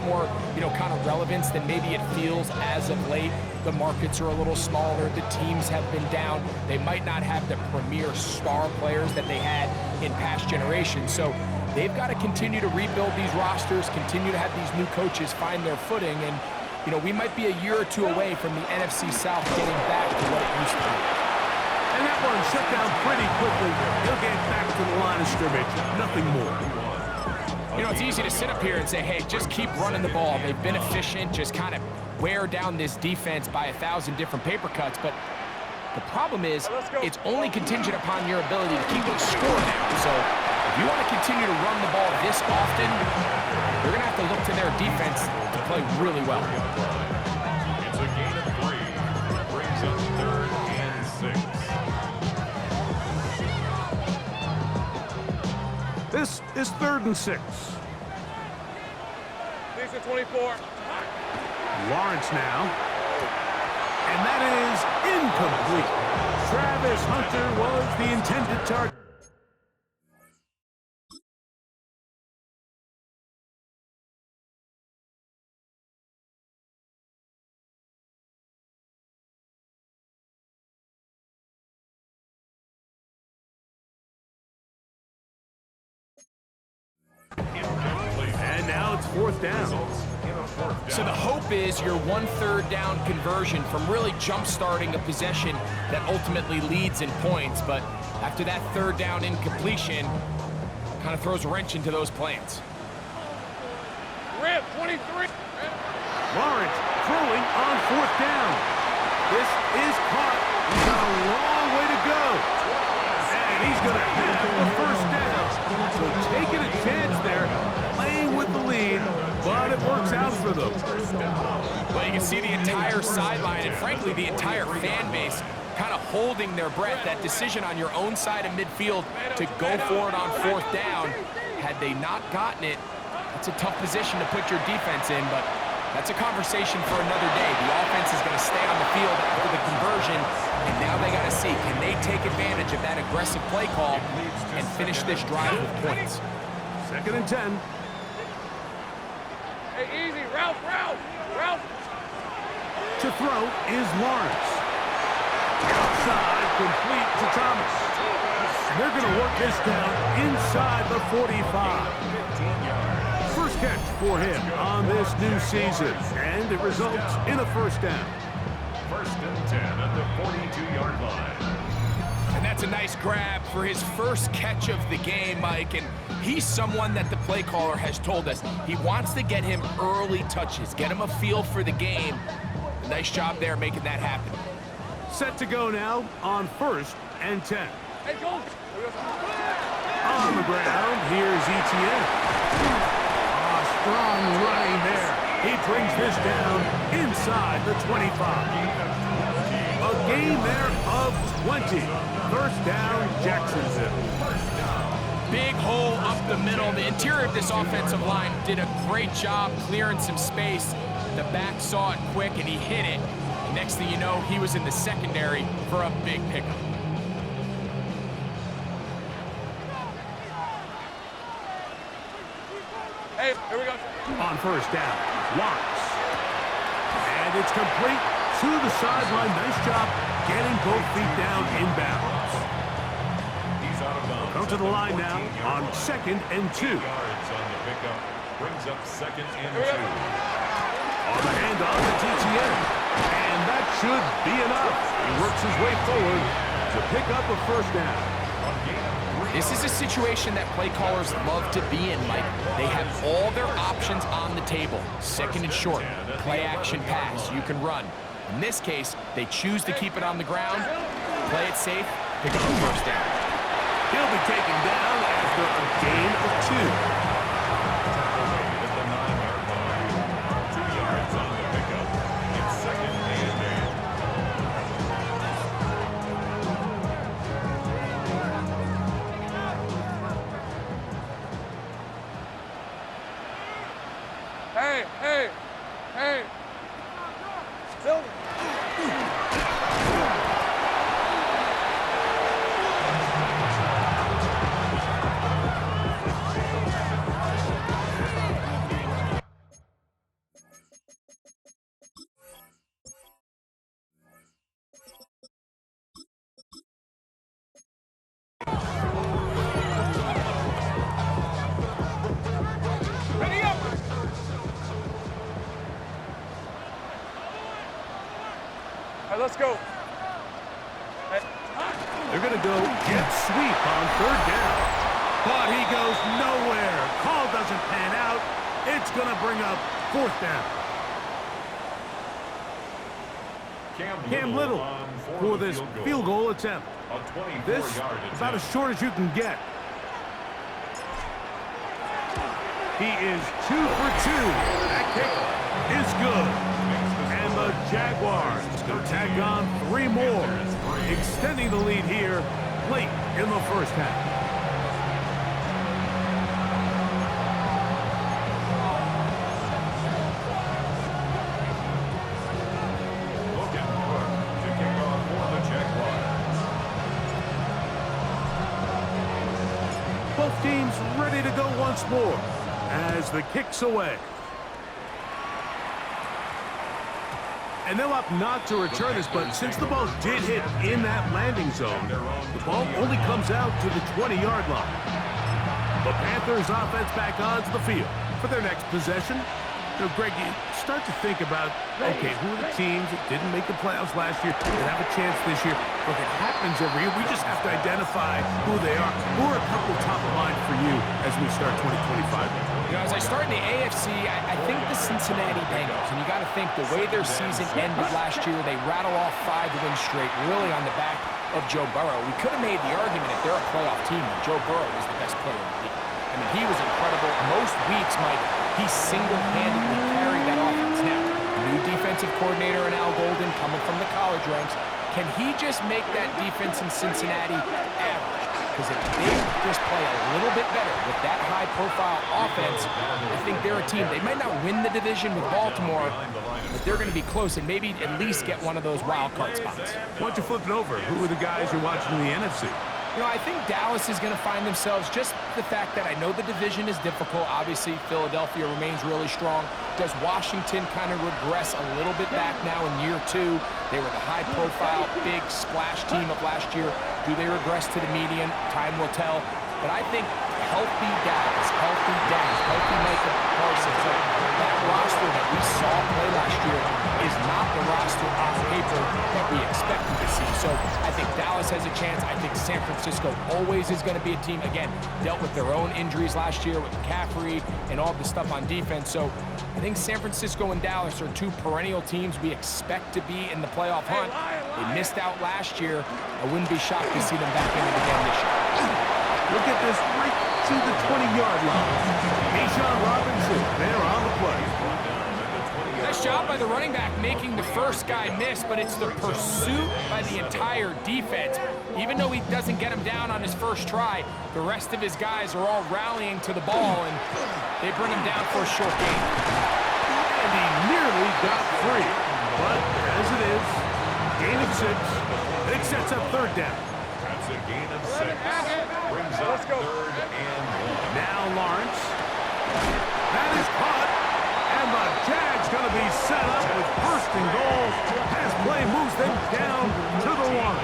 more, kind of relevance than maybe it feels as of late. The markets are a little smaller. The teams have been down. They might not have the premier star players that they had in past generations. So they've got to continue to rebuild these rosters, continue to have these new coaches find their footing. And, we might be a year or two away from the NFC South getting back to what it used to be. And that one shut down pretty quickly. He'll get back to the line of scrimmage. Nothing more. It's easy to sit up here and say, hey, just keep running the ball. They've been efficient, just kind of wear down this defense by 1,000 different paper cuts. But the problem is it's only contingent upon your ability to keep the score down. So if you want to continue to run the ball this often, you're going to have to look to their defense to play really well. It's a gain of 3. Brings up 3rd and 6. This is 3rd and 6. These are 24. Lawrence now. And that is incomplete. Travis Hunter was the intended target. And now it's 4th down. So the hope is your 1/3 down conversion from really jump-starting a possession that ultimately leads in points. But after that 3rd down incompletion, kind of throws a wrench into those plans. Rip, 23. Lawrence throwing on 4th down. This is caught. He's got a long way to go. And he's going to have the 1st down. So taking a chance there, playing with the lead, but it works out for them. Well, you can see the entire sideline and, frankly, the entire fan base kind of holding their breath. That decision on your own side of midfield to go for it on 4th down, had they not gotten it, it's a tough position to put your defense in, but that's a conversation for another day. The offense is going to stay on the field after the conversion, and now they got to see, can they take advantage of that aggressive play call and finish this drive with points? 2nd and 10. Hey, easy. Ralph. To throw is Lawrence. Outside, complete to Thomas. And they're going to work this down inside the 45. First catch for him on this new season, and it results in a 1st down. 1st and 10 at the 42-yard line. And that's a nice grab for his first catch of the game, Mike. And he's someone that the play caller has told us he wants to get him early touches, get him a feel for the game. Nice job there making that happen. Set to go now on 1st and 10. Hey, go. On the ground, here's Etienne. Strong running there. He brings this down inside the 25. A gain there of 20. 1st down, Jacksonville. Big hole up the middle. The interior of this offensive line did a great job clearing some space. The back saw it quick, and he hit it. And next thing you know, he was in the secondary for a big pickup. Hey, here we go. On 1st down, Lawrence. And it's complete to the sideline. Nice job getting both feet down inbounds. He's out of bounds. Come to the line now on 2nd and 2. Yards on the pickup. Brings up 2nd and 2. On the handoff to TTN. And that should be enough. He works his way forward to pick up a 1st down. This is a situation that play callers love to be in, Mike. They have all their options on the table. 2nd and short, play action pass, you can run. In this case, they choose to keep it on the ground, play it safe, pick up a 1st down. He'll be taken down after a gain of 2. At the 9-yard line. 2 yards on the pickup. It's 2nd and 8. Hey. Silver. right, let's go. Hey. They're going to go jet sweep on third down. But he goes nowhere. Call doesn't pan out. It's going to bring up fourth down. Cam Little for this field goal attempt. This about as short as you can get. He is 2 for 2. That kick is good. And the Jaguars going to tag on 3 more, extending the lead here late in the first half. Both teams ready to go once more as the kick's away. And they'll opt not to return this, but since the ball did hit in that landing zone, the ball only comes out to the 20-yard line. The Panthers offense back onto the field for their next possession. You know, Greg, you start to think about, okay, who are the teams that didn't make the playoffs last year that have a chance this year? Look, it happens every year. We just have to identify who they are. Who are a couple top of mind for you as we start 2025? You know, as I start in the AFC, I think the Cincinnati Bengals, and you got to think the way their season ended last year, they rattle off 5 wins straight, really on the back of Joe Burrow. We could have made the argument if they're a playoff team that Joe Burrow was the best player in the league. I mean, he was incredible. Most weeks, Mike, he single-handedly carried that offense. Now, new defensive coordinator in Al Golden coming from the college ranks. Can he just make that defense in Cincinnati average? Because if they just play a little bit better with that high-profile offense, I think they're a team. They might not win the division with Baltimore, but they're going to be close and maybe at least get one of those wild card spots. Why don't you flip it over? Who are the guys you're watching in the NFC? You know, I think Dallas is going to find themselves, just the fact that I know the division is difficult. Obviously, Philadelphia remains really strong. Does Washington kind of regress a little bit back now in year 2? They were the high-profile, big splash team of last year. Do they regress to the median? Time will tell. But I think healthy Dallas, healthy Micah Parsons, that roster that we saw play last year is not the roster on paper that we expected to see. So I think Dallas has a chance. I think San Francisco always is going to be a team, again, dealt with their own injuries last year with McCaffrey and all the stuff on defense. So I think San Francisco and Dallas are 2 perennial teams we expect to be in the playoff hunt. They missed out last year. I wouldn't be shocked to see them back in it again this year. Look at this right to the 20-yard line. Bijan Robinson there on the play. Nice job by the running back making the first guy miss, but it's the pursuit by the entire defense. Even though he doesn't get him down on his first try, the rest of his guys are all rallying to the ball, and they bring him down for a short gain. And he nearly got free. But as it is, gain of 6. It sets up third down. That's a gain of 6. Brings up Let's go. 3rd and 1. Now Lawrence. That is caught. And the Jags going to be set up with first and goal as play moves them down to the 1.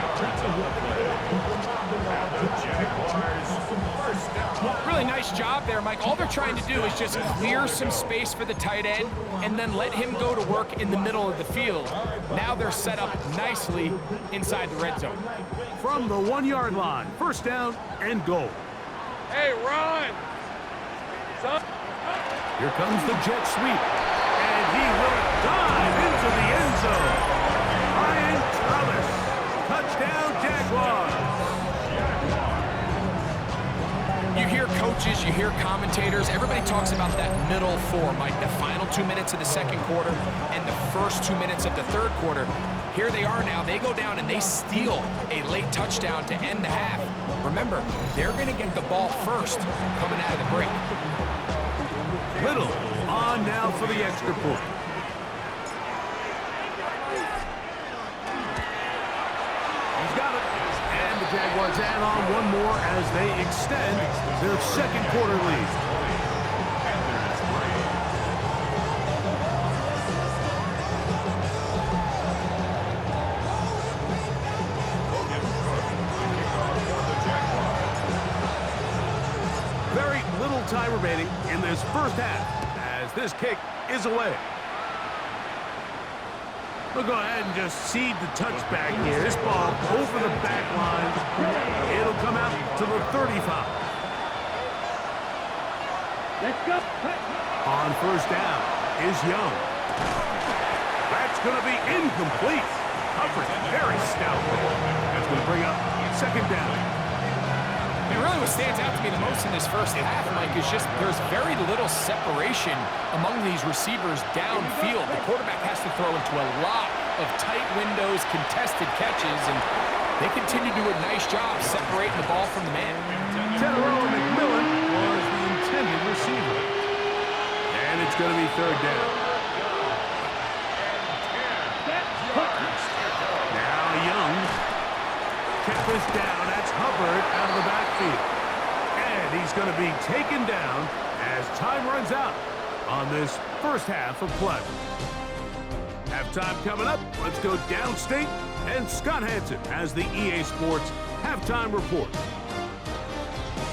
Really nice job there, Mike. All they're trying to do is just clear some space for the tight end and then let him go to work in the middle of the field. Now they're set up nicely inside the red zone. From the 1-yard line, first down and goal. Hey, run! Son. Here comes the jet sweep. And he will dive into the end zone. Ryan Thomas. Touchdown, Jaguars. You hear coaches, you hear commentators, everybody talks about that middle 4, Mike, the final 2 minutes of the second quarter and the first 2 minutes of the third quarter. Here they are now. They go down and they steal a late touchdown to end the half. Remember, they're going to get the ball first coming out of the break. Little on now for the extra point. He's got it. And the Jaguars add on one more as they extend their second quarter lead. Very little time remaining in this first half as this kick is away. We'll go ahead and just cede the touchback here. This ball over the back line. It'll come out to the 35. Let's go. On first down is Young. That's going to be incomplete. Coverage very stout. That's going to bring up second down. And really what stands out to me the most in this first half, Mike, is just there's very little separation among these receivers downfield. The quarterback has to throw into a lot of tight windows, contested catches, and they continue to do a nice job separating the ball from the man. Tedero McMillan was the intended receiver. And it's going to be third down. Now Young kept this down. That's Hubbard out of the backfield. And he's going to be taken down as time runs out on this first half of play. Halftime coming up. Let's go downstate. And Scott Hansen has the EA Sports Halftime Report.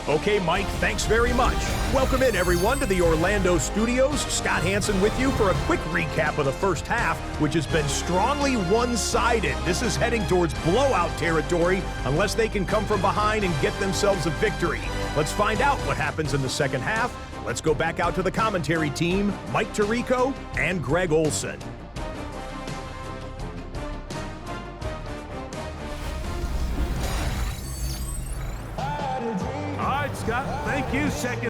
Okay, Mike, thanks very much. Welcome in, everyone, to the Orlando studios. Scott Hansen with you for a quick recap of the first half, which has been strongly one-sided. This is heading towards blowout territory unless they can come from behind and get themselves a victory. Let's find out what happens in the second half. Let's go back out to the commentary team, Mike Tirico and Greg Olson. All right, Scott, thank you. Second